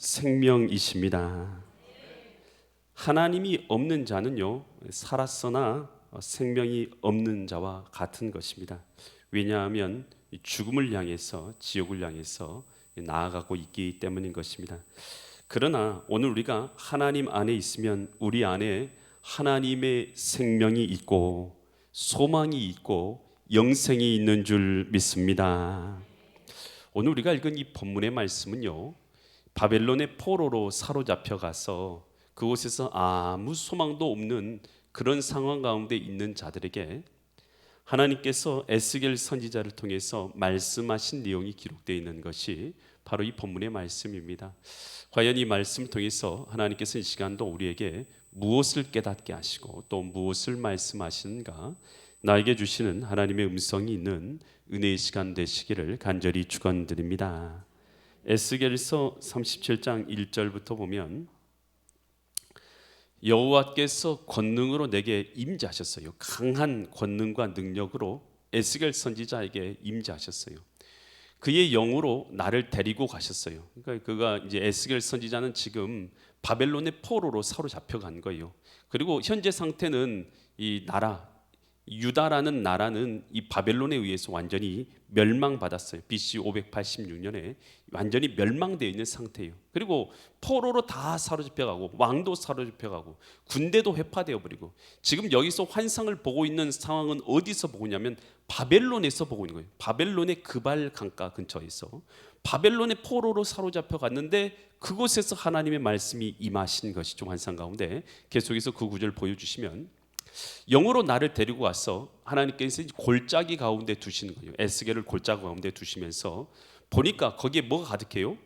생명이십니다. 하나님이 없는 자는요, 살았으나 생명이 없는 자와 같은 것입니다. 왜냐하면 죽음을 향해서, 지옥을 향해서 나아가고 있기 때문인 것입니다. 그러나 오늘 우리가 하나님 안에 있으면 우리 안에 하나님의 생명이 있고 소망이 있고 영생이 있는 줄 믿습니다. 오늘 우리가 읽은 이 본문의 말씀은요, 바벨론의 포로로 사로잡혀 가서 그곳에서 아무 소망도 없는 그런 상황 가운데 있는 자들에게 하나님께서 에스겔 선지자를 통해서 말씀하신 내용이 기록되어 있는 것이 바로 이 본문의 말씀입니다. 과연 이 말씀을 통해서 하나님께서 이 시간도 우리에게 무엇을 깨닫게 하시고 또 무엇을 말씀하시는가, 나에게 주시는 하나님의 음성이 있는 은혜의 시간 되시기를 간절히 축원드립니다. 에스겔서 37장 1절부터 보면 여호와께서 권능으로 내게 임재하셨어요. 강한 권능과 능력으로 에스겔 선지자에게 임재하셨어요. 그의 영으로 나를 데리고 가셨어요. 그러니까 그가 이제 에스겔 선지자는 지금 바벨론의 포로로 사로잡혀 간 거예요. 그리고 현재 상태는 이 나라 유다라는 나라는 이 바벨론에 의해서 완전히 멸망받았어요. BC 586년에 완전히 멸망되어 있는 상태예요. 그리고 포로로 다 사로잡혀가고 왕도 사로잡혀가고 군대도 회파되어 버리고, 지금 여기서 환상을 보고 있는 상황은 어디서 보고 있냐면 바벨론에서 보고 있는 거예요. 바벨론의 그발 강가 근처에서 바벨론의 포로로 사로잡혀 갔는데 그곳에서 하나님의 말씀이 임하신 것이죠. 환상 가운데 계속해서 그 구절을 보여주시면, 영으로 나를 데리고 와서 하나님께서 골짜기 가운데 두시는 거예요. 에스겔을 골짜기 가운데 두시면서 보니까 거기에 뭐가 가득해요?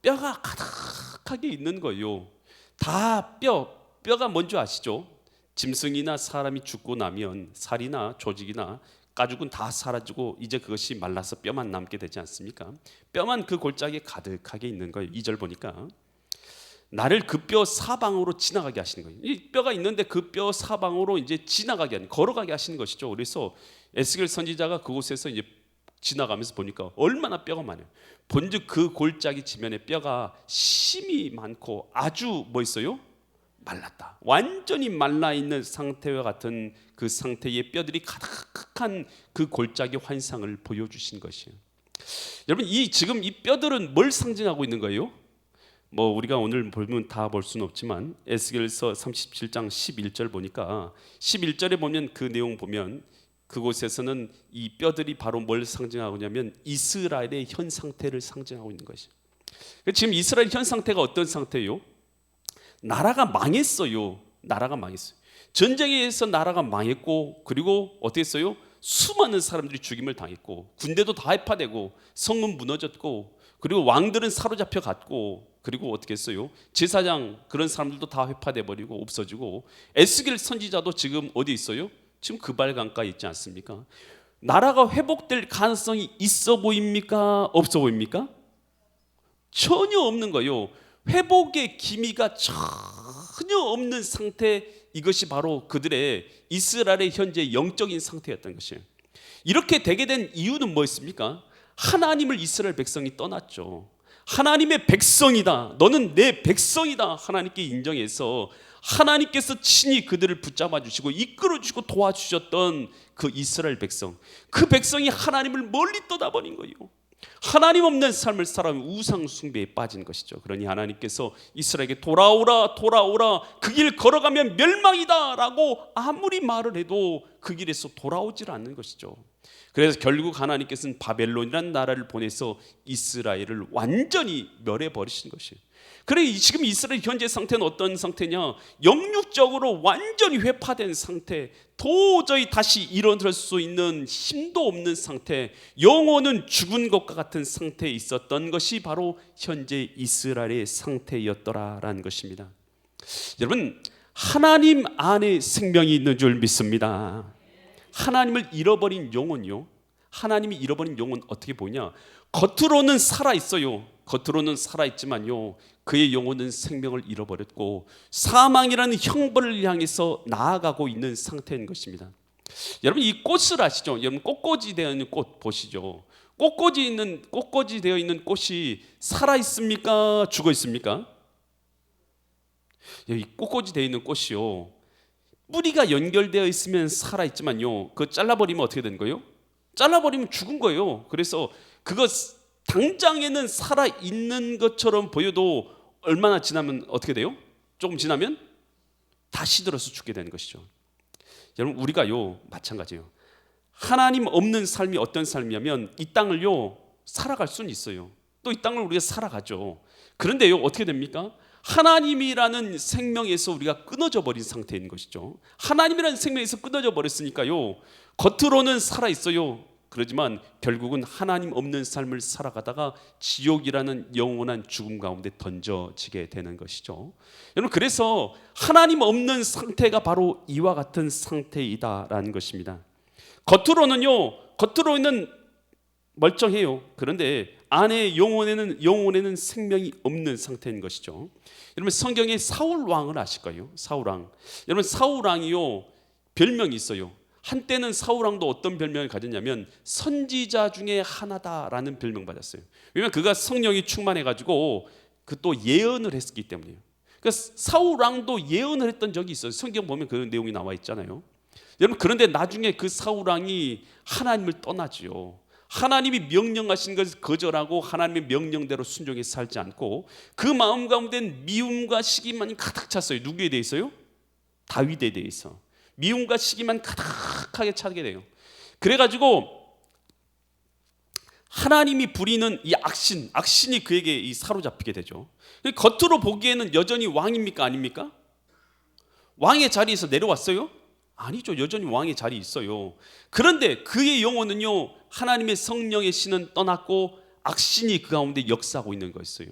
뼈가 가득하게 있는 거예요. 다 뼈가 뭔지 아시죠? 짐승이나 사람이 죽고 나면 살이나 조직이나 가죽은 다 사라지고 이제 그것이 말라서 뼈만 남게 되지 않습니까? 뼈만 그 골짜기에 가득하게 있는 거예요. 2절 보니까 나를 그 뼈 사방으로 지나가게 하시는 거예요. 이 뼈가 있는데 그 뼈 사방으로 이제 지나가게 하는, 걸어가게 하시는 것이죠. 그래서 에스겔 선지자가 그곳에서 이제 지나가면서 보니까 얼마나 뼈가 많아요. 본즉 그 골짜기 지면에 뼈가 심이 많고 아주 뭐 있어요? 말랐다. 완전히 말라 있는 상태와 같은 그 상태의 뼈들이 가득한 그 골짜기 환상을 보여주신 것이에요. 여러분, 지금 이 뼈들은 뭘 상징하고 있는 거예요? 뭐 우리가 오늘 보면 다 볼 수는 없지만 에스겔서 37장 11절 보니까 11절에 보면 그 내용 보면 그곳에서는 이 뼈들이 바로 뭘 상징하고 있냐면 이스라엘의 현 상태를 상징하고 있는 것이죠. 지금 이스라엘 현 상태가 어떤 상태예요? 나라가 망했어요. 나라가 망했어요. 전쟁에 의해서 나라가 망했고, 그리고 어떻게 했어요? 수많은 사람들이 죽임을 당했고, 군대도 다 해파되고, 성문 무너졌고, 그리고 왕들은 사로잡혀 갔고, 그리고 어떻게 했어요? 제사장 그런 사람들도 다 회파돼 버리고 없어지고, 에스겔 선지자도 지금 어디 있어요? 지금 그발 강가에 있지 않습니까? 나라가 회복될 가능성이 있어 보입니까? 없어 보입니까? 전혀 없는 거예요. 회복의 기미가 전혀 없는 상태, 이것이 바로 그들의 이스라엘의 현재 영적인 상태였던 것이에요. 이렇게 되게 된 이유는 뭐였습니까? 하나님을 이스라엘 백성이 떠났죠. 하나님의 백성이다, 너는 내 백성이다 하나님께 인정해서 하나님께서 친히 그들을 붙잡아 주시고 이끌어 주시고 도와주셨던 그 이스라엘 백성, 그 백성이 하나님을 멀리 떠나버린 거예요. 하나님 없는 삶을 살아가며 우상 숭배에 빠진 것이죠. 그러니 하나님께서 이스라엘에게 돌아오라 그 길 걸어가면 멸망이다 라고 아무리 말을 해도 그 길에서 돌아오질 않는 것이죠. 그래서 결국 하나님께서는 바벨론이라는 나라를 보내서 이스라엘을 완전히 멸해버리신 것이에요. 그래 지금 이스라엘 현재 상태는 어떤 상태냐? 영육적으로 완전히 회파된 상태, 도저히 다시 일어날 수 있는 힘도 없는 상태, 영혼은 죽은 것과 같은 상태에 있었던 것이 바로 현재 이스라엘의 상태였더라라는 것입니다. 여러분, 하나님 안에 생명이 있는 줄 믿습니다. 하나님을 잃어버린 영혼요, 하나님이 잃어버린 영혼 어떻게 보냐? 겉으로는 살아있어요. 겉으로는 살아있지만요, 그의 영혼은 생명을 잃어버렸고 사망이라는 형벌을 향해서 나아가고 있는 상태인 것입니다. 여러분, 이 꽃을 아시죠? 여러분, 꽃꽂이 되어 있는 꽃 보시죠? 꽃꽂이 되어 있는 꽃이 살아 있습니까? 죽어 있습니까? 이 꽃꽂이 되어 있는 꽃이요, 뿌리가 연결되어 있으면 살아 있지만요, 그거 잘라버리면 어떻게 되는 거예요? 잘라버리면 죽은 거예요. 그래서 그거 당장에는 살아 있는 것처럼 보여도 얼마나 지나면 어떻게 돼요? 조금 지나면 다 시들어서 죽게 되는 것이죠. 여러분, 우리가요 마찬가지예요. 하나님 없는 삶이 어떤 삶이냐면 이 땅을요 살아갈 수는 있어요. 또 이 땅을 우리가 살아가죠. 그런데요 어떻게 됩니까? 하나님이라는 생명에서 우리가 끊어져 버린 상태인 것이죠. 하나님이라는 생명에서 끊어져 버렸으니까요, 겉으로는 살아 있어요. 그러지만 결국은 하나님 없는 삶을 살아가다가 지옥이라는 영원한 죽음 가운데 던져지게 되는 것이죠. 여러분, 그래서 하나님 없는 상태가 바로 이와 같은 상태이다라는 것입니다. 겉으로는 멀쩡해요. 그런데 안에 영혼에는 생명이 없는 상태인 것이죠. 여러분, 성경에 사울 왕을 아실 거예요. 사울 왕. 여러분, 사울 왕이요 별명이 있어요. 한때는 사울 왕도 어떤 별명을 가졌냐면 선지자 중에 하나다라는 별명 받았어요. 왜냐하면 그가 성령이 충만해 가지고 그 또 예언을 했기 때문이에요. 그러니까 사울 왕도 예언을 했던 적이 있어요. 성경 보면 그 내용이 나와 있잖아요. 여러분, 그런데 나중에 그 사울 왕이 하나님을 떠나지요. 하나님이 명령하신 것을 거절하고 하나님의 명령대로 순종해 살지 않고 그 마음 가운데는 미움과 시기만이 가득 찼어요. 누구에 대해서요? 다윗에 대해서 미움과 시기만 가득하게 차게 돼요. 그래가지고 하나님이 부리는 이 악신이 그에게 사로잡히게 되죠. 겉으로 보기에는 여전히 왕입니까? 아닙니까? 왕의 자리에서 내려왔어요? 아니죠. 여전히 왕의 자리에 있어요. 그런데 그의 영혼은요 하나님의 성령의 신은 떠났고 악신이 그 가운데 역사하고 있는 거였어요.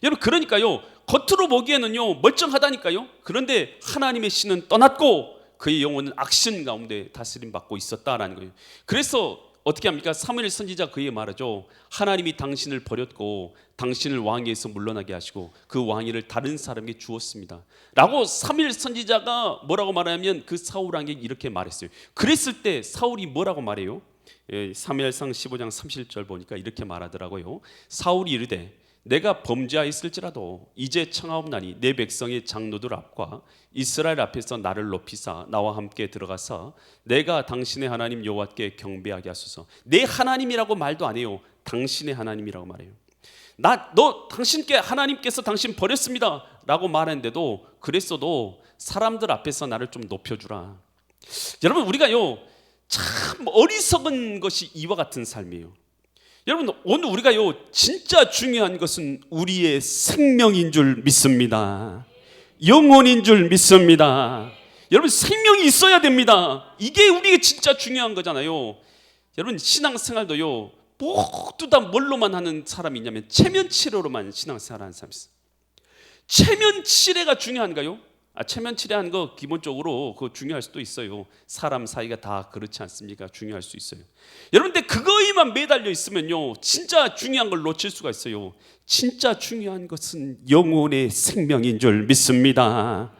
여러분, 그러니까요 겉으로 보기에는요 멀쩡하다니까요. 그런데 하나님의 신은 떠났고 그의 영혼은 악신 가운데 다스림 받고 있었다라는 거예요. 그래서 어떻게 합니까? 사무엘 선지자 그에게 말하죠. 하나님이 당신을 버렸고 당신을 왕위에서 물러나게 하시고 그 왕위를 다른 사람에게 주었습니다 라고 사무엘 선지자가 뭐라고 말하냐면 그 사울 왕에게 이렇게 말했어요. 그랬을 때 사울이 뭐라고 말해요? 사무엘상 15장 30절 보니까 이렇게 말하더라고요. 사울이 이르되 내가 범죄하였을지라도 이제 청하옵나니 내 백성의 장로들 앞과 이스라엘 앞에서 나를 높이사 나와 함께 들어가서 내가 당신의 하나님 여호와께 경배하게 하소서. 내 하나님이라고 말도 안 해요. 당신의 하나님이라고 말해요. 당신께 하나님께서 당신 버렸습니다 라고 말했는데도 그랬어도 사람들 앞에서 나를 좀 높여주라. 여러분, 우리가요 참 어리석은 것이 이와 같은 삶이에요. 여러분, 오늘 우리가요 진짜 중요한 것은 우리의 생명인 줄 믿습니다. 영혼인 줄 믿습니다. 여러분, 생명이 있어야 됩니다. 이게 우리에게 진짜 중요한 거잖아요. 여러분, 신앙생활도요 모두 다 뭘로만 하는 사람이 있냐면 체면치레로만 신앙생활하는 사람이 있어요. 체면치레가 중요한가요? 체면치레하는 거 기본적으로 그거 중요할 수도 있어요. 사람 사이가 다 그렇지 않습니까? 중요할 수 있어요. 여러분, 근데 그거에만 매달려 있으면요 진짜 중요한 걸 놓칠 수가 있어요. 진짜 중요한 것은 영혼의 생명인 줄 믿습니다.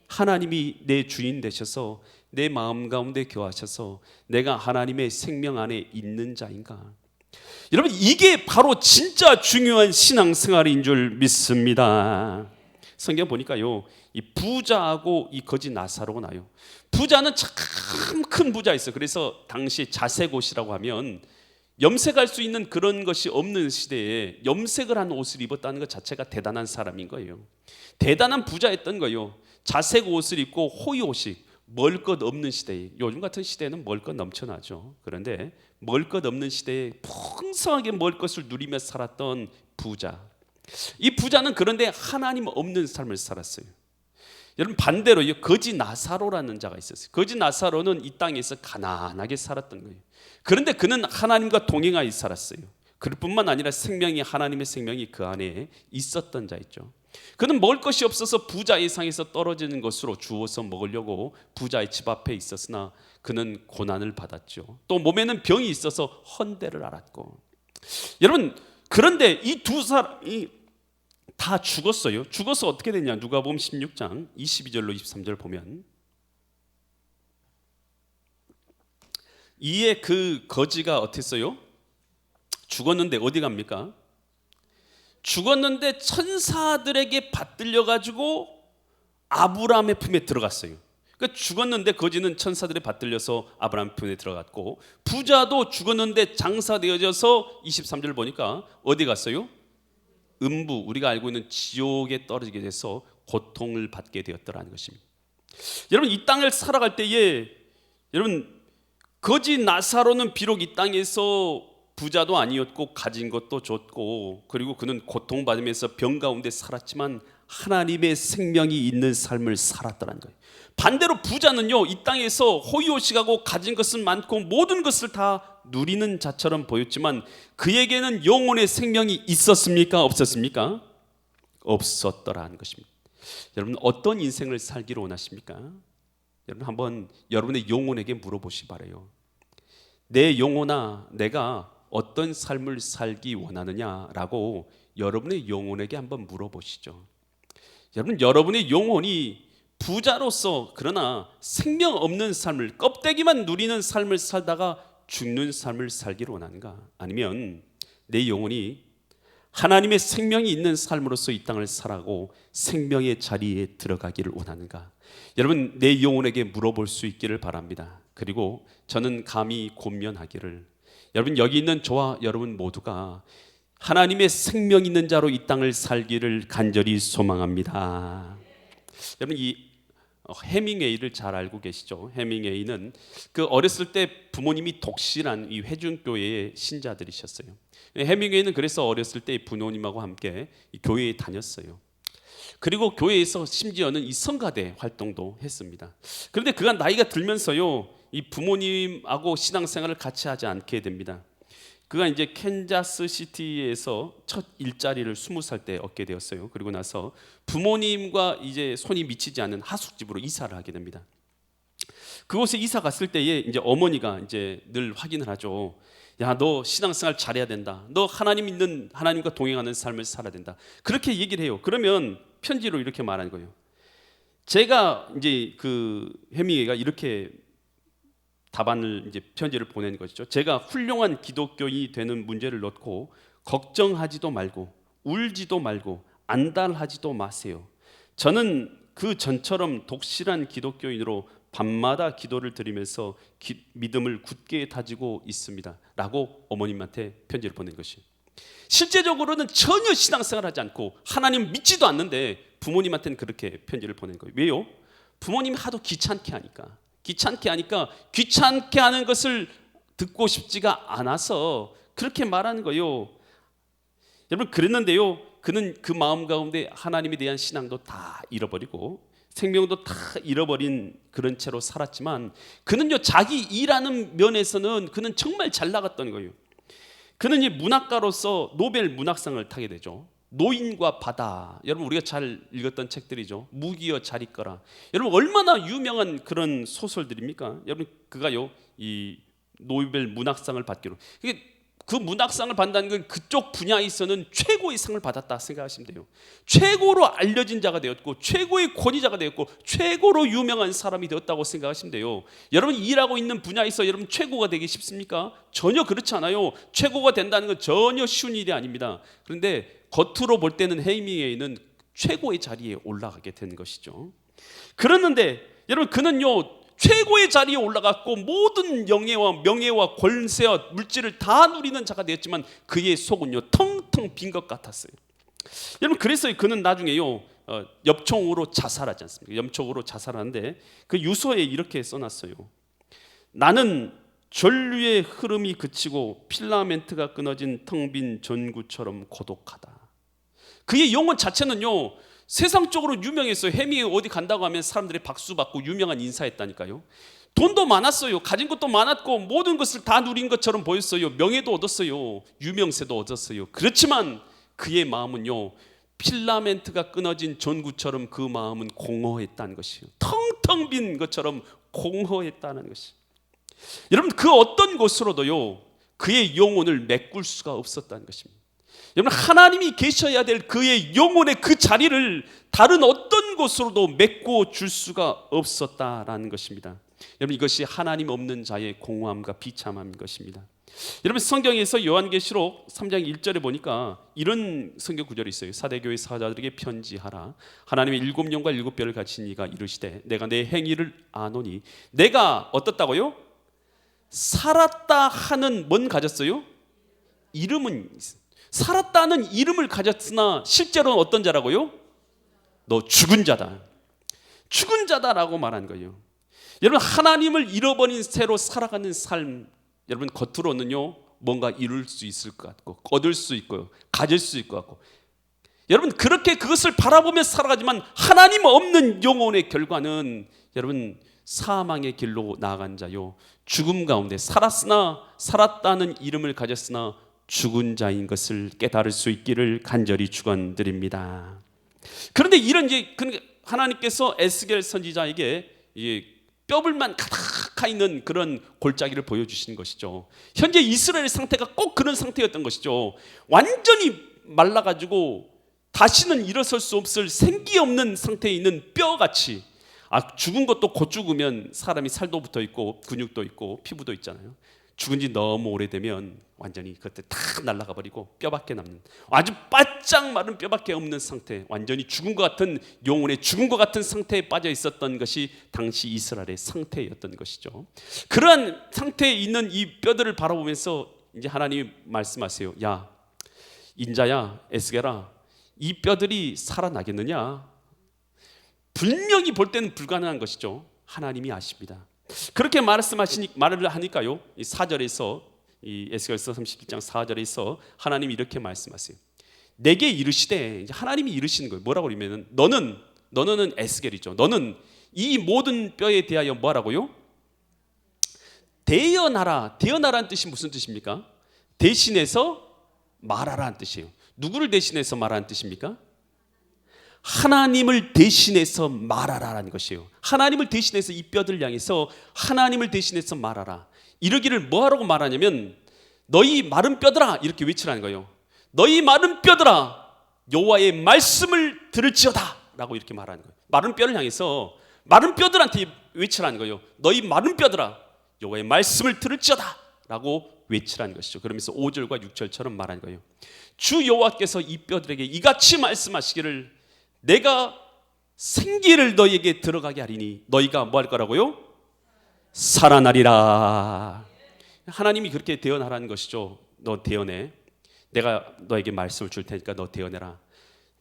하나님이 내 주인 되셔서 내 마음 가운데 거하셔서 내가 하나님의 생명 안에 있는 자인가? 여러분, 이게 바로 진짜 중요한 신앙생활인 줄 믿습니다. 성경 보니까요 이 부자하고 이 거지 나사로가 나요. 부자는 참 큰 부자였어요. 그래서 당시 자색옷이라고 하면 염색할 수 있는 그런 것이 없는 시대에 염색을 한 옷을 입었다는 것 자체가 대단한 사람인 거예요. 대단한 부자였던 거예요. 자색옷을 입고 호의호식, 먹을 것 없는 시대에, 요즘 같은 시대에는 먹을 것 넘쳐나죠. 그런데 먹을 것 없는 시대에 풍성하게 먹을 것을 누리며 살았던 부자. 이 부자는 그런데 하나님 없는 삶을 살았어요. 여러분, 반대로 거지 나사로라는 자가 있었어요. 거지 나사로는 이 땅에서 가난하게 살았던 거예요. 그런데 그는 하나님과 동행하여 살았어요. 그럴 뿐만 아니라 하나님의 생명이 그 안에 있었던 자였죠. 그는 먹을 것이 없어서 부자의 상에서 떨어지는 것으로 주워서 먹으려고 부자의 집 앞에 있었으나 그는 고난을 받았죠. 또 몸에는 병이 있어서 헌대를 앓았고. 여러분, 그런데 이 두 사람이 다 죽었어요. 죽어서 어떻게 됐냐? 누가복음 16장 22절로 23절 보면 이에 그 거지가 어땠어요? 죽었는데 어디 갑니까? 죽었는데 천사들에게 받들려 가지고 아브라함의 품에 들어갔어요. 그러니까 죽었는데 거지는 천사들에 받들려서 아브라함 품에 들어갔고, 부자도 죽었는데 장사되어져서 23절 보니까 어디 갔어요? 음부, 우리가 알고 있는 지옥에 떨어지게 돼서 고통을 받게 되었더라는 것입니다. 여러분, 이 땅을 살아갈 때에 여러분, 거지 나사로는 비록 이 땅에서 부자도 아니었고 가진 것도 줬고, 그리고 그는 고통받으면서 병 가운데 살았지만 하나님의 생명이 있는 삶을 살았더라는 거예요. 반대로 부자는요, 이 땅에서 호의호식하고 가진 것은 많고 모든 것을 다 누리는 자처럼 보였지만 그에게는 영혼의 생명이 있었습니까? 없었습니까? 없었더라는 것입니다. 여러분, 어떤 인생을 살기를 원하십니까? 여러분, 한번 여러분의 영혼에게 물어보시 바라요. 내 영혼아, 내가 어떤 삶을 살기 원하느냐라고 여러분의 영혼에게 한번 물어보시죠. 여러분, 여러분의 영혼이 부자로서 그러나 생명 없는 삶을, 껍데기만 누리는 삶을 살다가 죽는 삶을 살기를 원하는가? 아니면 내 영혼이 하나님의 생명이 있는 삶으로서 이 땅을 살아가고 생명의 자리에 들어가기를 원하는가? 여러분, 내 영혼에게 물어볼 수 있기를 바랍니다. 그리고 저는 감히 권면하기를, 여러분, 여기 있는 저와 여러분 모두가 하나님의 생명 있는 자로 이 땅을 살기를 간절히 소망합니다. 여러분, 이 해밍웨이를 잘 알고 계시죠? 해밍웨이는 그 어렸을 때 부모님이 독실한 이 회중교회의 신자들이셨어요. 해밍웨이는 그래서 어렸을 때 부모님하고 함께 이 교회에 다녔어요. 그리고 교회에서 심지어는 이 성가대 활동도 했습니다. 그런데 그가 나이가 들면서요, 이 부모님하고 신앙생활을 같이 하지 않게 됩니다. 그가 이제 캔자스 시티에서 첫 일자리를 20살 때 얻게 되었어요. 그리고 나서 부모님과 이제 손이 미치지 않는 하숙집으로 이사를 하게 됩니다. 그곳에 이사 갔을 때에 이제 어머니가 이제 늘 확인을 하죠. 야, 너 신앙생활 잘해야 된다. 너 하나님 있는, 하나님과 동행하는 삶을 살아야 된다. 그렇게 얘기를 해요. 그러면 편지로 이렇게 말하는 거예요. 제가 이제 그 해밍웨이가 이렇게 답안을 이제 편지를 보낸 것이죠. 제가 훌륭한 기독교인이 되는 문제를 놓고 걱정하지도 말고 울지도 말고 안달하지도 마세요. 저는 그 전처럼 독실한 기독교인으로 밤마다 기도를 드리면서 믿음을 굳게 다지고 있습니다. 라고 어머님한테 편지를 보낸 것이에요. 실제적으로는 전혀 신앙생활을 하지 않고 하나님 믿지도 않는데 부모님한테는 그렇게 편지를 보낸 거예요. 왜요? 부모님이 하도 귀찮게 하니까 귀찮게 하는 것을 듣고 싶지가 않아서 그렇게 말하는 거예요. 여러분, 그랬는데요, 그는 그 마음 가운데 하나님에 대한 신앙도 다 잃어버리고 생명도 다 잃어버린 그런 채로 살았지만 그는요, 자기 일하는 면에서는 그는 정말 잘 나갔던 거예요. 그는 이 문학가로서 노벨 문학상을 타게 되죠. 노인과 바다, 여러분 우리가 잘 읽었던 책들이죠. 무기여 잘 있거라. 여러분, 얼마나 유명한 그런 소설들입니까? 여러분, 그가요 이 노벨 문학상을 받기로, 그 문학상을 받는다는 건 그쪽 분야에서는 최고의 상을 받았다 생각하시면 돼요. 최고로 알려진 자가 되었고 최고의 권위자가 되었고 최고로 유명한 사람이 되었다고 생각하시면 돼요. 여러분, 일하고 있는 분야에서 여러분 최고가 되기 쉽습니까? 전혀 그렇지 않아요. 최고가 된다는 건 전혀 쉬운 일이 아닙니다. 그런데 겉으로 볼 때는 해밍웨이는 최고의 자리에 올라가게 된 것이죠. 그랬는데 여러분, 그는요 최고의 자리에 올라갔고 모든 영예와 명예와 권세와 물질을 다 누리는 자가 되었지만 그의 속은요 텅텅 빈 것 같았어요. 여러분, 그래서 그는 나중에요 엽총으로 자살하지 않습니까? 엽총으로 자살하는데 그 유서에 이렇게 써놨어요. 나는 전류의 흐름이 그치고 필라멘트가 끊어진 텅 빈 전구처럼 고독하다. 그의 영혼 자체는요 세상적으로 유명했어요. 해밍웨이 어디 간다고 하면 사람들이 박수 받고 유명한 인사했다니까요. 돈도 많았어요. 가진 것도 많았고 모든 것을 다 누린 것처럼 보였어요. 명예도 얻었어요. 유명세도 얻었어요. 그렇지만 그의 마음은요 필라멘트가 끊어진 전구처럼 그 마음은 공허했다는 것이에요. 텅텅 빈 것처럼 공허했다는 것이. 여러분, 그 어떤 것으로도요 그의 영혼을 메꿀 수가 없었다는 것입니다. 여러분, 하나님이 계셔야 될 그의 영혼의 그 자리를 다른 어떤 것으로도 메꿔 줄 수가 없었다라는 것입니다. 여러분, 이것이 하나님 없는 자의 공허함과 비참함인 것입니다. 여러분 성경에서 요한계시록 3장 1절에 보니까 이런 성경 구절이 있어요. 사대교회 사자들에게 편지하라. 하나님의 일곱 영과 일곱 별을 가진 이가 이르시되 내가 내 행위를 아노니 내가 어떻다고요? 살았다 하는 뭔 가졌어요? 이름은 살았다는 이름을 가졌으나 실제로는 어떤 자라고요? 너 죽은 자다. 죽은 자다라고 말한 거예요. 여러분 하나님을 잃어버린 채로 살아가는 삶, 여러분 겉으로는요 뭔가 이룰 수 있을 것 같고 얻을 수 있고 가질 수 있을 것 같고, 여러분 그렇게 그것을 바라보며 살아가지만 하나님 없는 영혼의 결과는 여러분 사망의 길로 나아간 자요, 죽음 가운데 살았다는 이름을 가졌으나 죽은 자인 것을 깨달을 수 있기를 간절히 축원드립니다. 그런데 이런 하나님께서 에스겔 선지자에게 뼈불만 가득 있는 그런 골짜기를 보여주시는 것이죠. 현재 이스라엘 상태가 꼭 그런 상태였던 것이죠. 완전히 말라가지고 다시는 일어설 수 없을 생기 없는 상태에 있는 뼈같이, 죽은 것도 곧 죽으면 사람이 살도 붙어 있고 근육도 있고 피부도 있잖아요. 죽은 지 너무 오래되면 완전히 그때 다 날아가 버리고 뼈밖에 남는, 아주 바짝 마른 뼈밖에 없는 상태, 완전히 죽은 것 같은, 영혼의 죽은 것 같은 상태에 빠져 있었던 것이 당시 이스라엘의 상태였던 것이죠. 그러한 상태에 있는 이 뼈들을 바라보면서 이제 하나님이 말씀하세요. 야 인자야 에스겔아, 이 뼈들이 살아나겠느냐? 분명히 볼 때는 불가능한 것이죠. 하나님이 아십니다. 그렇게 말을 하니까요, 이 4절에서 이 에스겔서 37장 4절에서 하나님이 이렇게 말씀하세요. 내게 이르시되, 이제 하나님이 이르시는 거예요. 뭐라고 그러면은 너는 에스겔이죠. 너는 이 모든 뼈에 대하여 뭐라고요? 대언하라. 대언하라는 뜻이 무슨 뜻입니까? 대신해서 말하라는 뜻이에요. 누구를 대신해서 말하는 뜻입니까? 하나님을 대신해서 말하라는 것이에요. 하나님을 대신해서 이 뼈들 향해서 하나님을 대신해서 말하라. 이러기를 뭐하라고 말하냐면 너희 마른 뼈들아 이렇게 외치라는 거예요. 너희 마른 뼈들아 여호와의 말씀을 들을지어다 라고 이렇게 말하는 거예요. 마른 뼈를 향해서 마른 뼈들한테 외치라는 거예요. 너희 마른 뼈들아 여호와의 말씀을 들을지어다 라고 외치라는 것이죠. 그러면서 5절과 6절처럼 말하는 거예요. 주 여호와께서 이 뼈들에게 이같이 말씀하시기를 내가 생기를 너희에게 들어가게 하리니 너희가 뭐 할 거라고요? 살아나리라. 하나님이 그렇게 대언하라는 것이죠. 너 대언해. 내가 너에게 말씀을 줄 테니까 너 대언해라.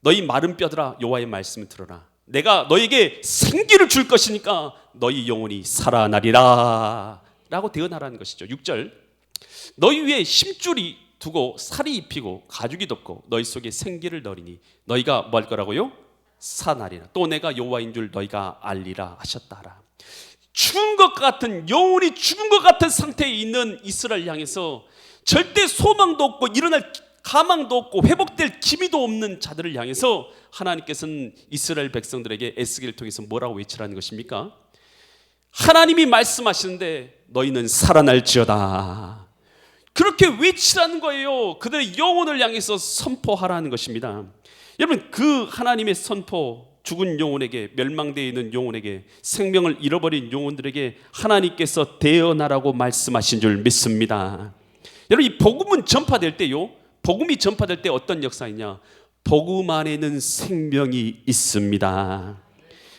너희 마른 뼈들아 여호와의 말씀을 들어라. 내가 너에게 생기를 줄 것이니까 너희 영혼이 살아나리라 라고 대언하라는 것이죠. 6절 너희 위에 심줄이 두고 살이 입히고 가죽이 덮고 너희 속에 생기를 넣으리니 너희가 뭐 할 거라고요? 살아나리라. 또 내가 여호와인 줄 너희가 알리라 하셨다라. 죽은 것 같은, 영혼이 죽은 것 같은 상태에 있는 이스라엘 향해서 절대 소망도 없고 일어날 가망도 없고 회복될 기미도 없는 자들을 향해서 하나님께서는 이스라엘 백성들에게 에스겔을 통해서 뭐라고 외치라는 것입니까? 하나님이 말씀하시는데 너희는 살아날지어다. 그렇게 외치라는 거예요. 그들의 영혼을 향해서 선포하라는 것입니다. 여러분 그 하나님의 선포, 죽은 영혼에게, 멸망되어 있는 영혼에게, 생명을 잃어버린 영혼들에게 하나님께서 대언하라고 말씀하신 줄 믿습니다. 여러분 이 복음은 전파될 때요, 복음이 전파될 때 어떤 역사이냐? 복음 안에는 생명이 있습니다.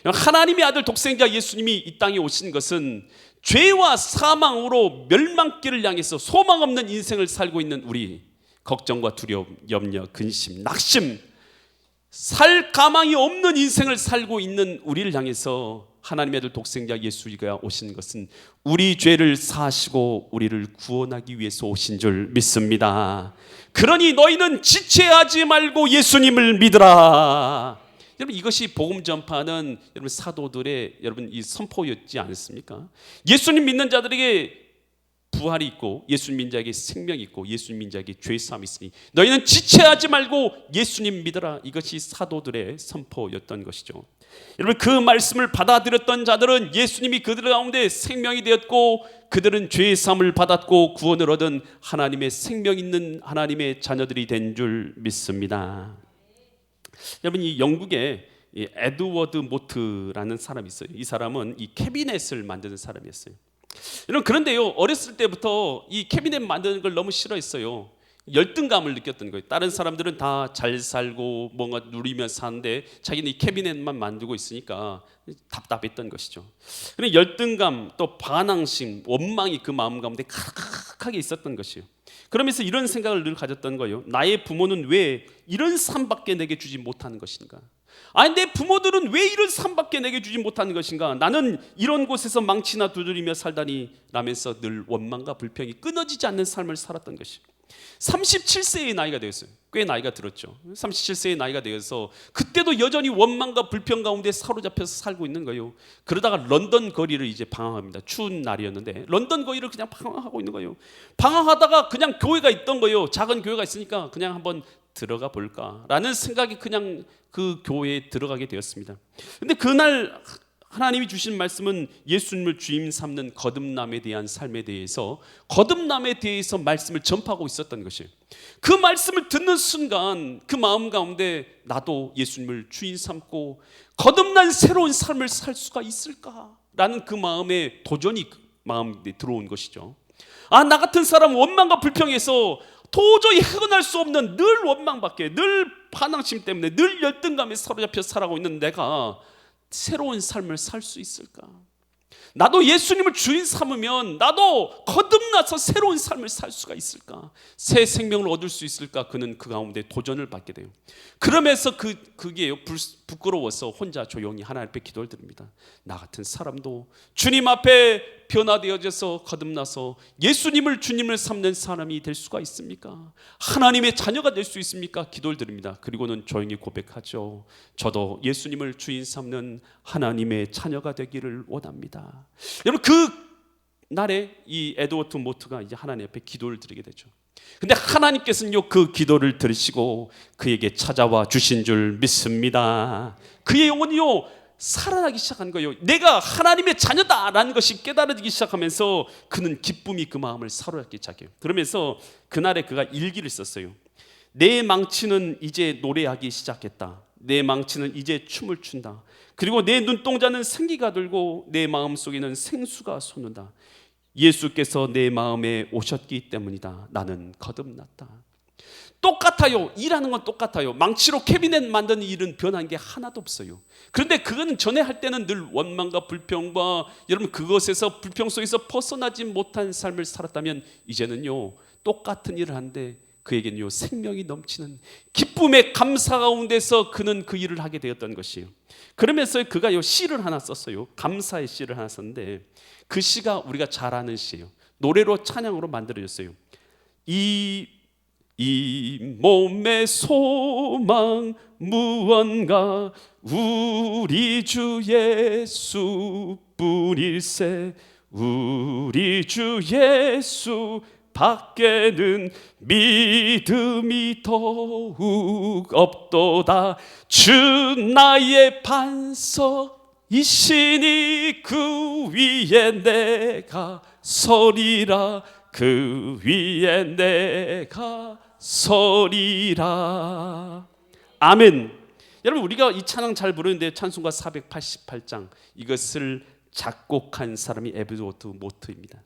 하나님의 아들 독생자 예수님이 이 땅에 오신 것은 죄와 사망으로 멸망길을 향해서 소망 없는 인생을 살고 있는 우리, 걱정과 두려움, 염려, 근심, 낙심, 살 가망이 없는 인생을 살고 있는 우리를 향해서 하나님의 아들 독생자 예수가 오신 것은 우리 죄를 사하시고 우리를 구원하기 위해서 오신 줄 믿습니다. 그러니 너희는 지체하지 말고 예수님을 믿으라. 여러분 이것이 복음 전파는 여러분 사도들의 여러분 이 선포였지 않습니까? 예수님 믿는 자들에게 부활이 있고 예수님 믿는 자에게 생명이 있고 예수님 믿는 자에게 죄사함이 있으니 너희는 지체하지 말고 예수님 믿으라. 이것이 사도들의 선포였던 것이죠. 여러분 그 말씀을 받아들였던 자들은 예수님이 그들 가운데 생명이 되었고 그들은 죄사함을 받았고 구원을 얻은 하나님의 생명 있는 하나님의 자녀들이 된 줄 믿습니다. 여러분 이 영국에 이 에드워드 모트라는 사람이 있어요. 이 사람은 이 캐비넷을 만드는 사람이었어요. 여러분, 그런데요, 어렸을 때부터 이 캐비넷 만드는 걸 너무 싫어했어요. 열등감을 느꼈던 거예요. 다른 사람들은 다 잘 살고 뭔가 누리며 사는데 자기는 이 캐비넷만 만들고 있으니까 답답했던 것이죠. 그런 열등감, 또 반항심, 원망이 그 마음 가운데 가득하게 있었던 것이에요. 그러면서 이런 생각을 늘 가졌던 거예요. 나의 부모는 왜 이런 삶밖에 내게 주지 못하는 것인가? 아니, 내 부모들은 왜 이런 삶밖에 내게 주지 못하는 것인가? 나는 이런 곳에서 망치나 두드리며 살다니 라면서 늘 원망과 불평이 끊어지지 않는 삶을 살았던 것이에요. 37세의 나이가 되었어요. 꽤 나이가 들었죠. 37세의 나이가 되어서 그때도 여전히 원망과 불평 가운데 사로잡혀서 살고 있는 거예요. 그러다가 런던 거리를 이제 방황합니다. 추운 날이었는데 런던 거리를 그냥 방황하고 있는 거예요. 방황하다가 그냥 교회가 있던 거예요. 작은 교회가 있으니까 그냥 한번 들어가 볼까라는 생각이 그냥 그 교회에 들어가게 되었습니다. 근데 그날 하나님이 주신 말씀은 예수님을 주임 삼는 거듭남에 대한 삶에 대해서, 거듭남에 대해서 말씀을 전파하고 있었던 것이에요. 그 말씀을 듣는 순간 그 마음 가운데 나도 예수님을 주인 삼고 거듭난 새로운 삶을 살 수가 있을까라는 그 마음에 도전이 마음에 들어온 것이죠. 아, 나 같은 사람 원망과 불평에서 도저히 헤어날 수 없는 늘 원망밖에, 늘 반항심 때문에 늘 열등감에 사로잡혀 살아가고 있는 내가 새로운 삶을 살 수 있을까? 나도 예수님을 주인 삼으면 나도 거듭나서 새로운 삶을 살 수가 있을까? 새 생명을 얻을 수 있을까? 그는 그 가운데 도전을 받게 돼요. 그러면서 그게 부끄러워서 혼자 조용히 하나님 앞에 기도를 드립니다. 나 같은 사람도 주님 앞에 변화되어져서 거듭나서 예수님을 주님을 삼는 사람이 될 수가 있습니까? 하나님의 자녀가 될 수 있습니까? 기도를 드립니다. 그리고는 조용히 고백하죠. 저도 예수님을 주인 삼는 하나님의 자녀가 되기를 원합니다. 여러분, 그 날에 이 에드워드 모트가 이제 하나님 앞에 기도를 드리게 되죠. 근데 하나님께서는요, 그 기도를 들으시고 그에게 찾아와 주신 줄 믿습니다. 그의 영혼이요 살아나기 시작한 거예요. 내가 하나님의 자녀다라는 것이 깨달아지기 시작하면서 그는 기쁨이 그 마음을 사로잡기 시작해요. 그러면서 그날에 그가 일기를 썼어요. 내 망치는 이제 노래하기 시작했다. 내 망치는 이제 춤을 춘다. 그리고 내 눈동자는 생기가 돌고 내 마음속에는 생수가 솟는다. 예수께서 내 마음에 오셨기 때문이다. 나는 거듭났다. 똑같아요. 일하는 건 똑같아요. 망치로 캐비넷 만드는 일은 변한 게 하나도 없어요. 그런데 그거는 전에 할 때는 늘 원망과 불평과 여러분 그것에서 불평 속에서 벗어나지 못한 삶을 살았다면 이제는요 똑같은 일을 하는데 그에게는요 생명이 넘치는 기쁨의 감사 가운데서 그는 그 일을 하게 되었던 것이에요. 그러면서 그가요 시를 하나 썼어요. 감사의 시를 하나 썼는데 그 시가 우리가 잘 아는 시예요. 노래로 찬양으로 만들어졌어요. 이 몸의 소망 무언가 우리 주 예수뿐일세. 우리 주 예수 밖에는 믿음이 더욱 없도다. 주 나의 반석이시니 그 위에 내가 서리라. 그 위에 내가 서리라. 아멘. 여러분, 우리가 이 찬양 잘 부르는데 찬송가 488장 이것을 작곡한 사람이 에드워드 모트입니다.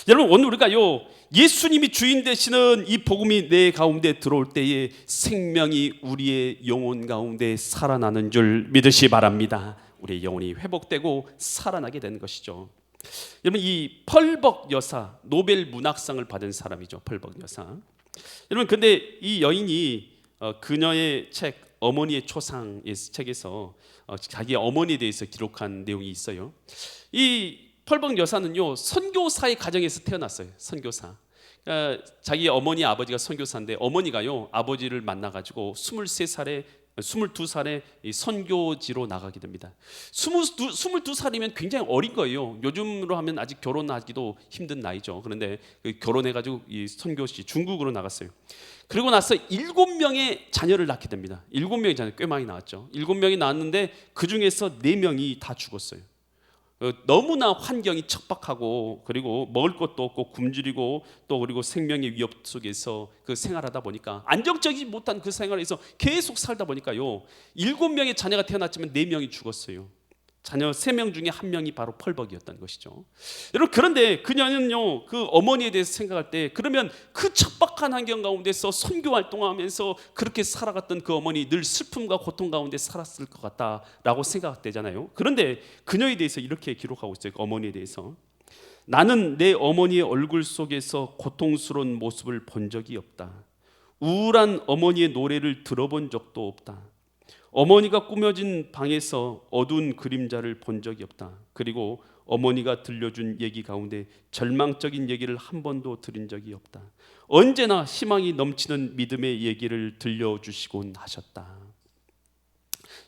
여러분, 오늘 우리가요 예수님이 주인 되시는 이 복음이 내 가운데 들어올 때에 생명이 우리의 영혼 가운데 살아나는 줄 믿으시 바랍니다. 우리의 영혼이 회복되고 살아나게 되는 것이죠. 여러분, 이 펄벅 여사, 노벨 문학상을 받은 사람이죠. 펄벅 여사. 여러분, 근데 이 여인이 그녀의 책 어머니의 초상의 책에서 자기 어머니에 대해서 기록한 내용이 있어요. 이 펄벅 여사는요 선교사의 가정에서 태어났어요. 선교사. 그러니까 자기 어머니 아버지가 선교사인데 어머니가요 아버지를 만나가지고 22살에 이 선교지로 나가게 됩니다. 22살이면 굉장히 어린 거예요. 요즘으로 하면 아직 결혼하기도 힘든 나이죠. 그런데 결혼해가지고 이 선교지 중국으로 나갔어요. 그리고 나서 7명의 자녀를 낳게 됩니다. 7명의 자녀 꽤 많이 낳았죠. 7명이 낳았는데 그 중에서 4명이 다 죽었어요. 너무나 환경이 척박하고 그리고 먹을 것도 없고 굶주리고 또 그리고 생명의 위협 속에서 그 생활하다 보니까 안정적이지 못한 그 생활에서 계속 살다 보니까요 7명의 자녀가 태어났지만 4명이 죽었어요. 자녀 3명 중에 1명이 바로 펄벅이었던 것이죠. 여러분, 그런데 그녀는요, 그 어머니에 대해서 생각할 때, 그러면 그 척박한 환경 가운데서 선교 활동하면서 그렇게 살아갔던 그 어머니, 늘 슬픔과 고통 가운데 살았을 것 같다라고 생각되잖아요. 그런데 그녀에 대해서 이렇게 기록하고 있어요. 그 어머니에 대해서. 나는 내 어머니의 얼굴 속에서 고통스러운 모습을 본 적이 없다. 우울한 어머니의 노래를 들어본 적도 없다. 어머니가 꾸며진 방에서 어두운 그림자를 본 적이 없다. 그리고 어머니가 들려준 얘기 가운데 절망적인 얘기를 한 번도 들은 적이 없다. 언제나 희망이 넘치는 믿음의 얘기를 들려주시곤 하셨다.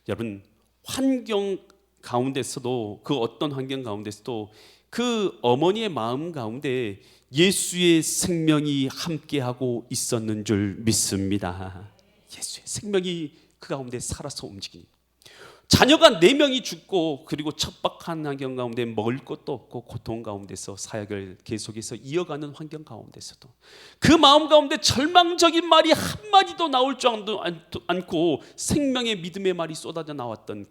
여러분, 환경 가운데서도, 그 어떤 환경 가운데서도 그 어머니의 마음 가운데 예수의 생명이 함께하고 있었는 줄 믿습니다. 예수의 생명이 그 가운데 살아서 움직이니, 자녀가 4명이 죽고, 그리고 척박한 환경 가운데 먹을 것도 없고 고통 가운데서 사역을 계속해서 이어가는 환경 가운데서도 그 마음 가운데 절망적인 말이 한마디도 나올 줄 않고 생명의 믿음의 말이 쏟아져 나왔던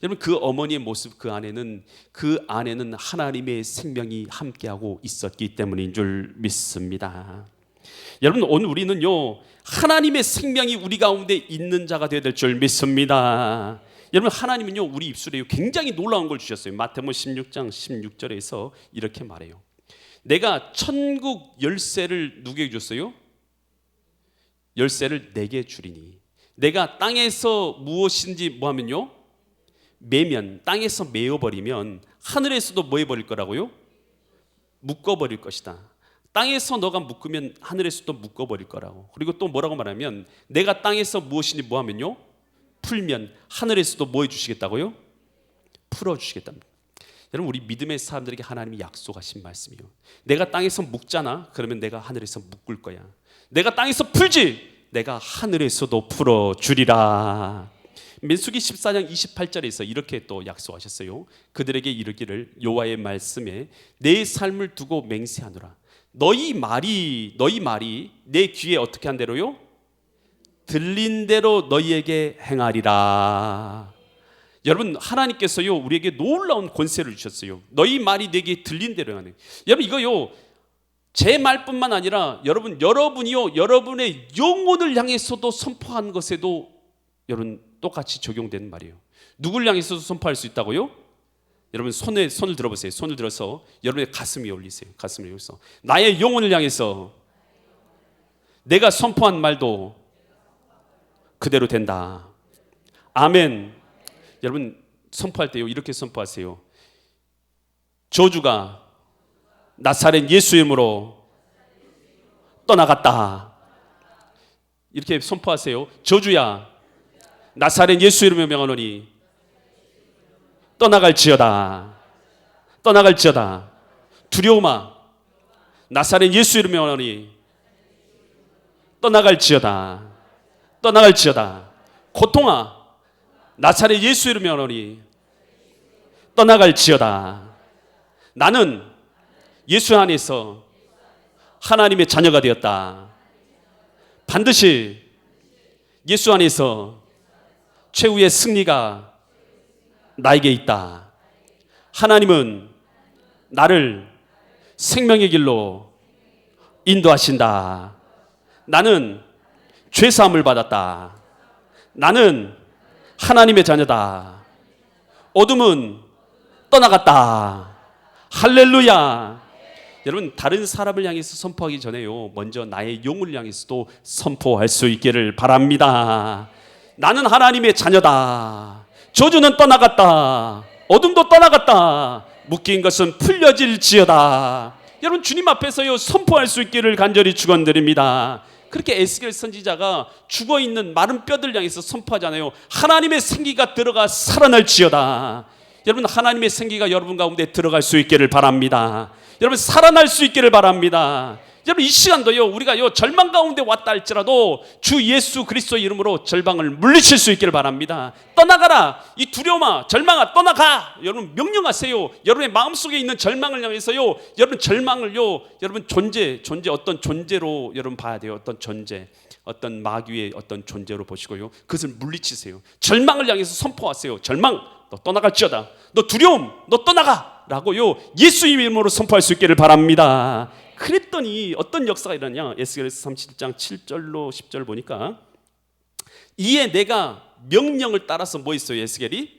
여러분, 그 어머니의 모습, 그 안에는 하나님의 생명이 함께하고 있었기 때문인 줄 믿습니다. 여러분, 오늘 우리는요, 하나님의 생명이 우리 가운데 있는 자가 되어야 될 줄 믿습니다. 여러분, 하나님은요, 우리 입술에 굉장히 놀라운 걸 주셨어요. 마태복음 16장 16절에서 이렇게 말해요. 내가 천국 열쇠를 누구에게 줬어요? 열쇠를 내게 주리니, 내가 땅에서 무엇인지 뭐하면요, 매면, 땅에서 메어버리면 하늘에서도 뭐 해버릴 거라고요? 묶어버릴 것이다. 땅에서 너가 묶으면 하늘에서도 묶어버릴 거라고. 그리고 또 뭐라고 말하면, 내가 땅에서 무엇이니 뭐하면요, 풀면 하늘에서도 뭐 해주시겠다고요? 풀어주시겠답니다. 여러분, 우리 믿음의 사람들에게 하나님이 약속하신 말씀이에요. 내가 땅에서 묶잖아, 그러면 내가 하늘에서 묶을 거야. 내가 땅에서 풀지, 내가 하늘에서도 풀어주리라. 민수기 14장 28절에서 이렇게 또 약속하셨어요. 그들에게 이르기를, 여호와의 말씀에 내 삶을 두고 맹세하노라. 너희 말이 내 귀에 어떻게 한 대로요? 들린 대로 너희에게 행하리라. 여러분, 하나님께서요, 우리에게 놀라운 권세를 주셨어요. 너희 말이 내게 들린 대로 하네. 여러분, 이거요, 제 말뿐만 아니라 여러분이요, 여러분의 영혼을 향해서도 선포한 것에도 여러분 똑같이 적용되는 말이에요. 누굴 향해서도 선포할 수 있다고요? 여러분, 손을 들어보세요. 손을 들어서 여러분의 가슴 위에 올리세요. 가슴 위에 올려서 나의 영혼을 향해서 내가 선포한 말도 그대로 된다. 아멘. 여러분, 선포할 때요, 이렇게 선포하세요. 저주가 나사렛 예수 이름으로 떠나갔다. 이렇게 선포하세요. 저주야, 나사렛 예수 이름으로 명하노니 떠나갈지어다. 떠나갈지어다. 두려움아, 나사렛 예수 이름으로 명하노니 떠나갈지어다. 떠나갈지어다. 고통아, 나사렛 예수 이름으로 명하노니 떠나갈지어다. 나는 예수 안에서 하나님의 자녀가 되었다. 반드시 예수 안에서 최후의 승리가 나에게 있다. 하나님은 나를 생명의 길로 인도하신다. 나는 죄사함을 받았다. 나는 하나님의 자녀다. 어둠은 떠나갔다. 할렐루야. 여러분, 다른 사람을 향해서 선포하기 전에요, 먼저 나의 영혼을 향해서도 선포할 수 있기를 바랍니다. 나는 하나님의 자녀다. 저주는 떠나갔다. 어둠도 떠나갔다. 묶인 것은 풀려질지어다. 여러분, 주님 앞에서요, 선포할 수 있기를 간절히 축원드립니다. 그렇게 에스겔 선지자가 죽어있는 마른 뼈들 향해서 선포하잖아요. 하나님의 생기가 들어가 살아날지어다. 여러분, 하나님의 생기가 여러분 가운데 들어갈 수 있기를 바랍니다. 여러분, 살아날 수 있기를 바랍니다. 여러분, 이 시간도요, 우리가 절망 가운데 왔다 할지라도 주 예수 그리스도의 이름으로 절망을 물리칠 수 있기를 바랍니다. 떠나가라. 이 두려움아, 절망아, 떠나가. 여러분, 명령하세요. 여러분의 마음속에 있는 절망을 향해서요, 여러분 절망을요, 여러분 존재 어떤 존재로 여러분 봐야 돼요. 어떤 존재, 어떤 마귀의 어떤 존재로 보시고요, 그것을 물리치세요. 절망을 향해서 선포하세요. 절망 너 떠나갈지어다. 너 두려움, 너 떠나가 라고요 예수 이름으로 선포할 수 있기를 바랍니다. 그랬더니 어떤 역사가 일어나냐. 에스겔서 37장 7절로 10절 보니까 이에 내가 명령을 따라서 뭐 있어요? 에스겔이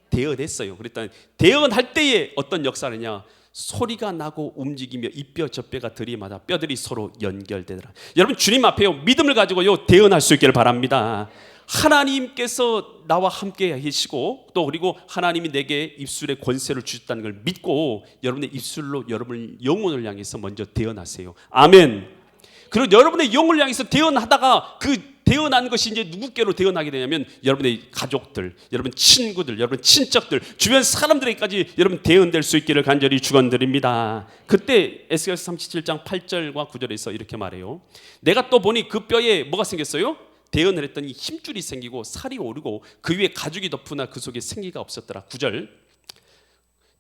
대언했어요. 그랬더니 대언할 때에 어떤 역사가 있냐. 소리가 나고 움직이며 이 뼈 저 뼈가 들이마다 뼈들이 서로 연결되더라. 여러분 주님 앞에요 믿음을 가지고요 대언할 수 있기를 바랍니다. 하나님께서 나와 함께 계시고 또 그리고 하나님이 내게 입술의 권세를 주셨다는 걸 믿고 여러분의 입술로 여러분의 영혼을 향해서 먼저 대언하세요. 아멘. 그리고 여러분의 영혼을 향해서 대언하다가 그 대언한 것이 이제 누구께로 대언하게 되냐면 여러분의 가족들, 여러분 친구들, 여러분 친척들, 주변 사람들에게까지 여러분 대언될 수 있기를 간절히 축원드립니다. 그때 에스겔서 37장 8절과 9절에서 이렇게 말해요. 내가 또 보니 그 뼈에 뭐가 생겼어요? 대언을 했더니 힘줄이 생기고 살이 오르고 그 위에 가죽이 덮으나 그 속에 생기가 없었더라. 9절.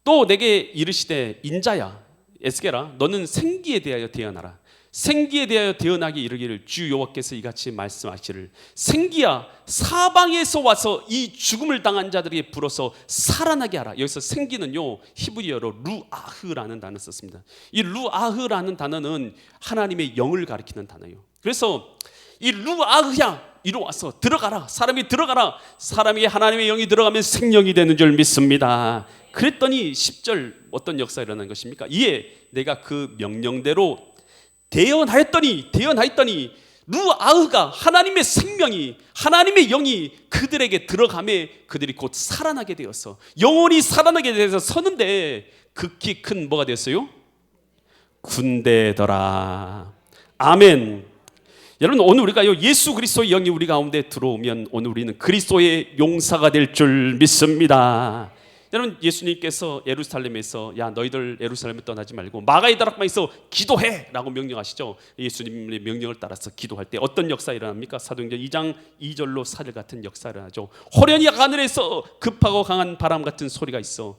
또 내게 이르시되 인자야 에스겔아 너는 생기에 대하여 대언하라. 생기에 대하여 대언하기 이르기를 주 여호와께서 이같이 말씀하시기를 생기야 사방에서 와서 이 죽음을 당한 자들에게 불어서 살아나게 하라. 여기서 생기는요 히브리어로 루아흐라는 단어 썼습니다. 이 루아흐라는 단어는 하나님의 영을 가리키는 단어예요. 그래서 이 루아흐야 이리 와서 들어가라. 사람이 들어가라. 사람에게 하나님의 영이 들어가면 생명이 되는 줄 믿습니다. 그랬더니 10절 어떤 역사가 일어난 것입니까? 이에 내가 그 명령대로 대언하였더니 루아흐가 하나님의 생명이 하나님의 영이 그들에게 들어가매 그들이 곧 살아나게 되어서 영혼이 살아나게 되어서 서는데 극히 큰 뭐가 됐어요? 군대더라. 아멘. 여러분 오늘 우리가요 예수 그리스도의 영이 우리 가운데 들어오면 오늘 우리는 그리스도의 용사가 될 줄 믿습니다. 여러분 예수님께서 예루살렘에서 야 너희들 예루살렘을 떠나지 말고 마가의 다락방에서 기도해 라고 명령하시죠. 예수님의 명령을 따라서 기도할 때 어떤 역사가 일어납니까? 사도행전 2장 2절로 4절 같은 역사가 일어나죠. 호련히 하늘에서 급하고 강한 바람 같은 소리가 있어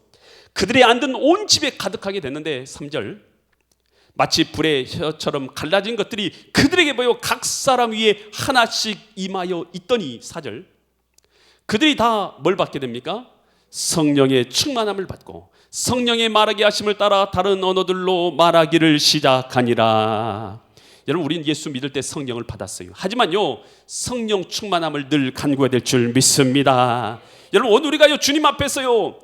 그들이 앉은 온 집에 가득하게 됐는데 3절 마치 불의 혀처럼 갈라진 것들이 그들에게 보여 각 사람 위에 하나씩 임하여 있더니 4절 그들이 다 뭘 받게 됩니까? 성령의 충만함을 받고 성령의 말하게 하심을 따라 다른 언어들로 말하기를 시작하니라. 여러분 우리는 예수 믿을 때 성령을 받았어요. 하지만요 성령 충만함을 늘 간구해야 될 줄 믿습니다. 여러분 오늘 우리가 주님 앞에서요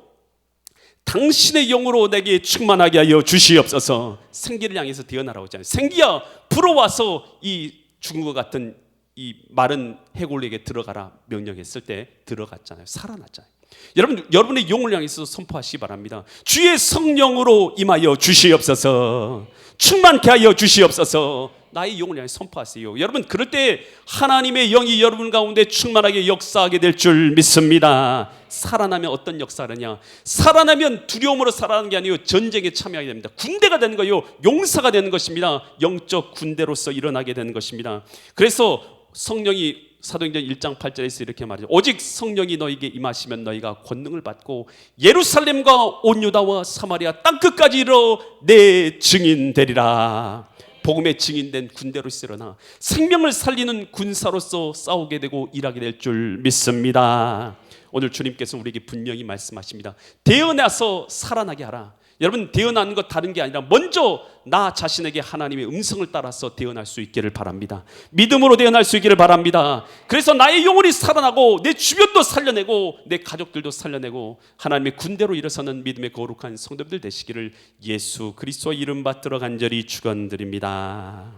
당신의 영으로 내게 충만하게 하여 주시옵소서. 생기를 향해서 대언하라고 했잖아요. 생기야 불어와서 이 죽은 것 같은 이 마른 해골에게 들어가라 명령했을 때 들어갔잖아요. 살아났잖아요. 여러분 여러분의 영을 향해서 선포하시기 바랍니다. 주의 성령으로 임하여 주시옵소서. 충만케 하여 주시옵소서. 나의 영을 향해 선포하세요. 여러분 그럴 때 하나님의 영이 여러분 가운데 충만하게 역사하게 될 줄 믿습니다. 살아나면 어떤 역사라냐? 살아나면 두려움으로 살아나는 게 아니고 전쟁에 참여하게 됩니다. 군대가 되는 거예요. 용사가 되는 것입니다. 영적 군대로서 일어나게 되는 것입니다. 그래서 성령이 사도행전 1장 8절에서 이렇게 말하죠. 오직 성령이 너에게 임하시면 너희가 권능을 받고 예루살렘과 온 유다와 사마리아 땅끝까지 이르러 내 증인 되리라. 복음의 증인된 군대로서 일어나 생명을 살리는 군사로서 싸우게 되고 일하게 될 줄 믿습니다. 오늘 주님께서 우리에게 분명히 말씀하십니다. 대언해서 살아나게 하라. 여러분 대언하는 것 다른 게 아니라 먼저 나 자신에게 하나님의 음성을 따라서 대언할 수 있기를 바랍니다. 믿음으로 대언할 수 있기를 바랍니다. 그래서 나의 영혼이 살아나고 내 주변도 살려내고 내 가족들도 살려내고 하나님의 군대로 일어서는 믿음의 거룩한 성도들 되시기를 예수 그리스도의 이름 받들어 간절히 축원드립니다.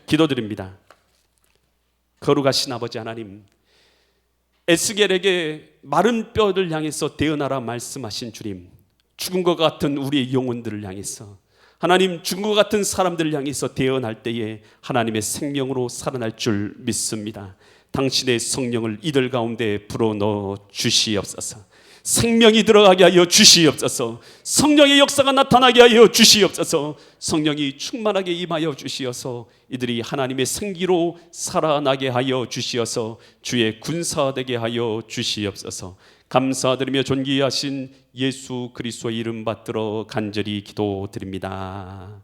기도드립니다. 거룩하신 아버지 하나님, 에스겔에게 마른 뼈를 향해서 대언하라 말씀하신 주님, 죽은 것 같은 우리의 영혼들을 향해서 하나님 죽은 것 같은 사람들을 향해서 대언할 때에 하나님의 생명으로 살아날 줄 믿습니다. 당신의 성령을 이들 가운데 불어넣어 주시옵소서. 생명이 들어가게 하여 주시옵소서. 성령의 역사가 나타나게 하여 주시옵소서. 성령이 충만하게 임하여 주시어서 이들이 하나님의 생기로 살아나게 하여 주시어서 주의 군사 되게 하여 주시옵소서. 감사드리며 존귀하신 예수 그리스도의 이름 받들어 간절히 기도드립니다.